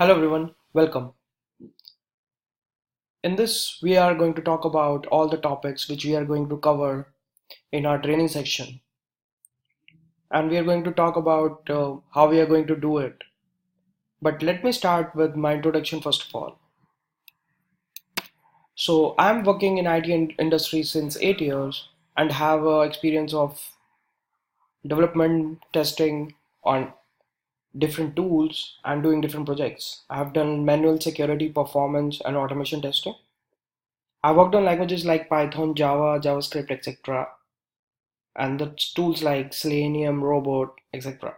Hello everyone, welcome. In this, we are going to talk about all the topics which we are going to cover in our training section. And we are going to talk about how we are going to do it. But let me start with my introduction first of all. So, I'm working in IT industry since 8 years and have experience of development testing on different tools and doing different projects. I have done manual security, performance, and automation testing. I worked on languages like Python, Java, JavaScript, etc., and the tools like Selenium, Robot, etc.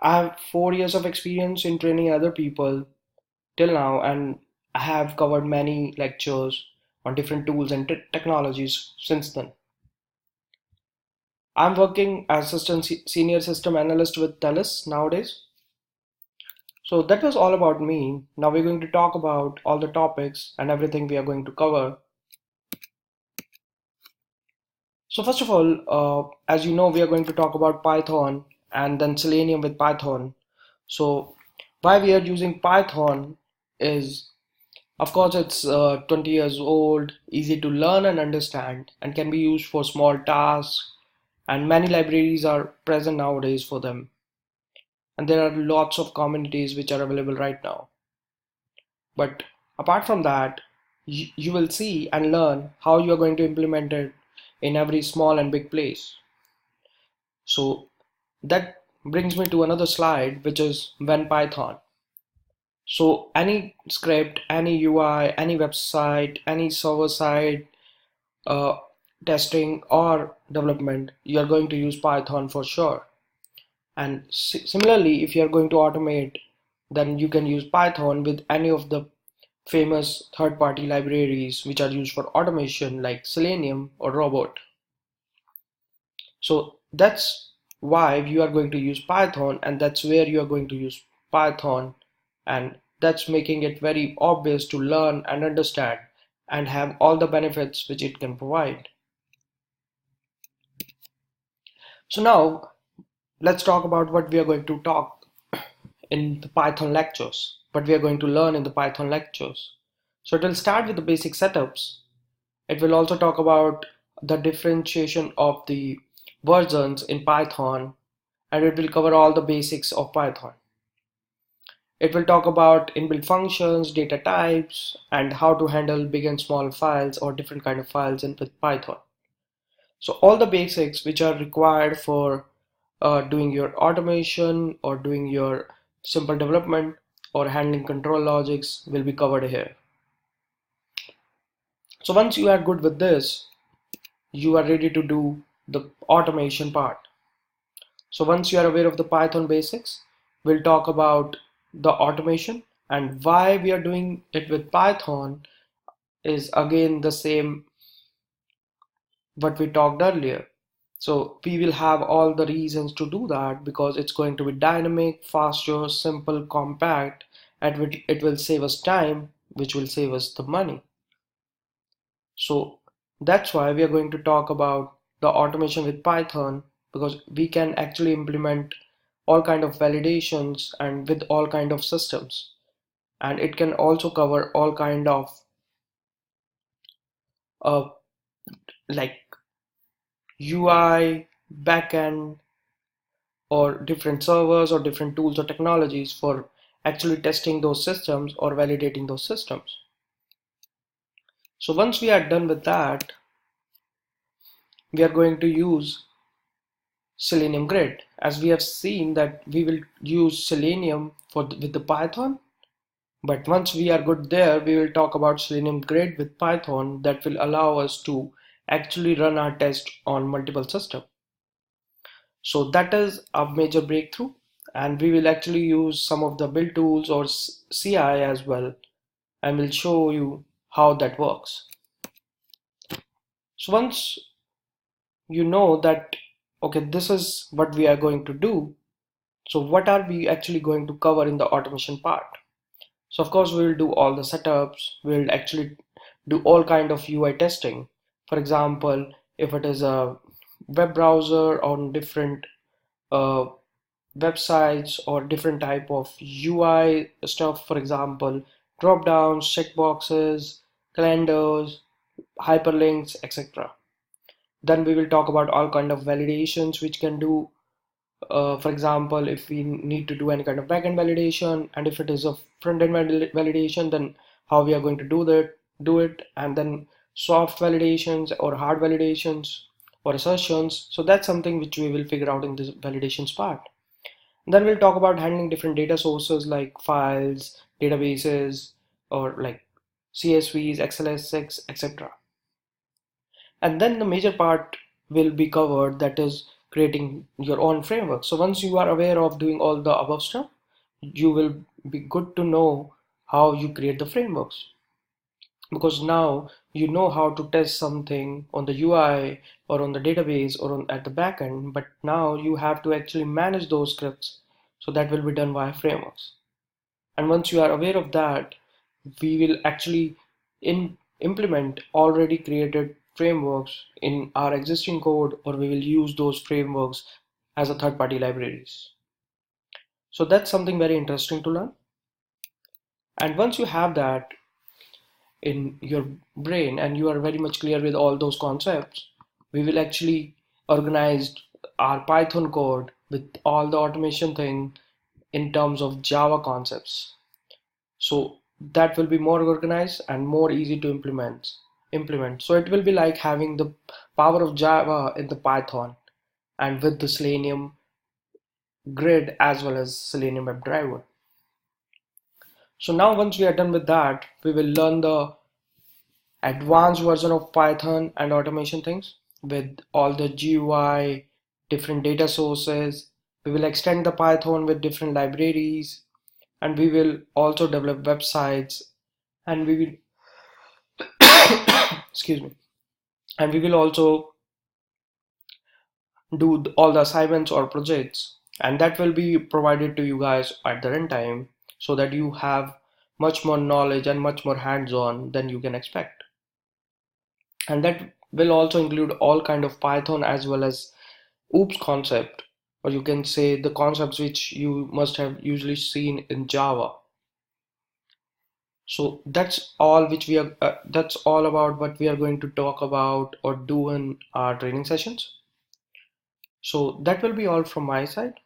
I have 4 years of experience in training other people till now, and I have covered many lectures on different tools and technologies since then. I'm working as senior system analyst with TELUS nowadays. So that was all about me. Now we're going to talk about all the topics and everything we are going to cover. So first of all, as you know, we are going to talk about Python and then Selenium with Python. So why we are using Python is, of course, it's 20 years old, easy to learn and understand, and can be used for small tasks. And many libraries are present nowadays for them. And there are lots of communities which are available right now. But apart from that, you will see and learn how you are going to implement it in every small and big place. So that brings me to another slide, which is when Python. So any script, any UI, any website, any server side uh, testing or development, you are going to use Python for sure. And similarly, if you are going to automate, then you can use Python with any of the famous third-party libraries which are used for automation like Selenium or Robot. So that's why you are going to use Python, and that's where you are going to use Python, and that's making it very obvious to learn and understand and have all the benefits which it can provide. So now let's talk about what we are going to talk in the Python lectures, what we are going to learn in the Python lectures. So it will start with the basic setups. It will also talk about the differentiation of the versions in Python, and it will cover all the basics of Python. It will talk about inbuilt functions, data types, and how to handle big and small files or different kind of files in with Python. So all the basics which are required for doing your automation or doing your simple development or handling control logics will be covered here. So once you are good with this, you are ready to do the automation part. So once you are aware of the Python basics, we'll talk about the automation, and why we are doing it with Python is again the same what we talked earlier. So we will have all the reasons to do that because it's going to be dynamic, faster, simple, compact, and it will save us time, which will save us the money. So that's why we are going to talk about the automation with Python, because we can actually implement all kind of validations and with all kind of systems, and it can also cover all kind of uh, like UI, backend, or different servers or different tools or technologies for actually testing those systems or validating those systems. So once we are done with that, we are going to use Selenium Grid. As we have seen that we will use Selenium with the Python, but once we are good there, we will talk about Selenium Grid with Python that will allow us to actually run our test on multiple systems. So that is a major breakthrough, and we will actually use some of the build tools or CI as well, and we'll show you how that works. So once you know that, okay, this is what we are going to do, so what are we actually going to cover in the automation part? So of course we will do all the setups, we'll actually do all kind of UI testing. For example, if it is a web browser on different uh, websites or different type of UI stuff, for example, drop downs, checkboxes, calendars, hyperlinks, etc. Then we will talk about all kind of validations which can do. For example, if we need to do any kind of backend validation, and if it is a front-end validation, then how we are going to do it, and then soft validations or hard validations or assertions. So that's something which we will figure out in this validations part. Then we'll talk about handling different data sources like files, databases, or like CSVs, XLS6, etc. And then the major part will be covered, that is creating your own framework. So once you are aware of doing all the above stuff, you will be good to know how you create the frameworks, because now you know how to test something on the UI or on the database or at the backend, but now you have to actually manage those scripts. So that will be done via frameworks. And once you are aware of that, we will actually implement already created frameworks in our existing code, or we will use those frameworks as a third-party libraries. So that's something very interesting to learn. And once you have that in your brain and you are very much clear with all those concepts, we will actually organize our Python code with all the automation thing in terms of Java concepts. So that will be more organized and more easy to implement. So it will be like having the power of Java in the Python, and with the Selenium grid as well as Selenium WebDriver. So now once we are done with that, we will learn the advanced version of Python and automation things with all the GUI, different data sources. We will extend the Python with different libraries, and we will also develop websites, and we will excuse me, and we will also do all the assignments or projects, and that will be provided to you guys at the runtime, so that you have much more knowledge and much more hands-on than you can expect. And that will also include all kind of Python as well as oops concept, or you can say the concepts which you must have usually seen in Java. So that's all which we are that's all about what we are going to talk about or do in our training sessions. So that will be all from my side.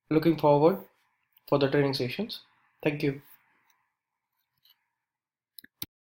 Looking forward for the training sessions. Thank you.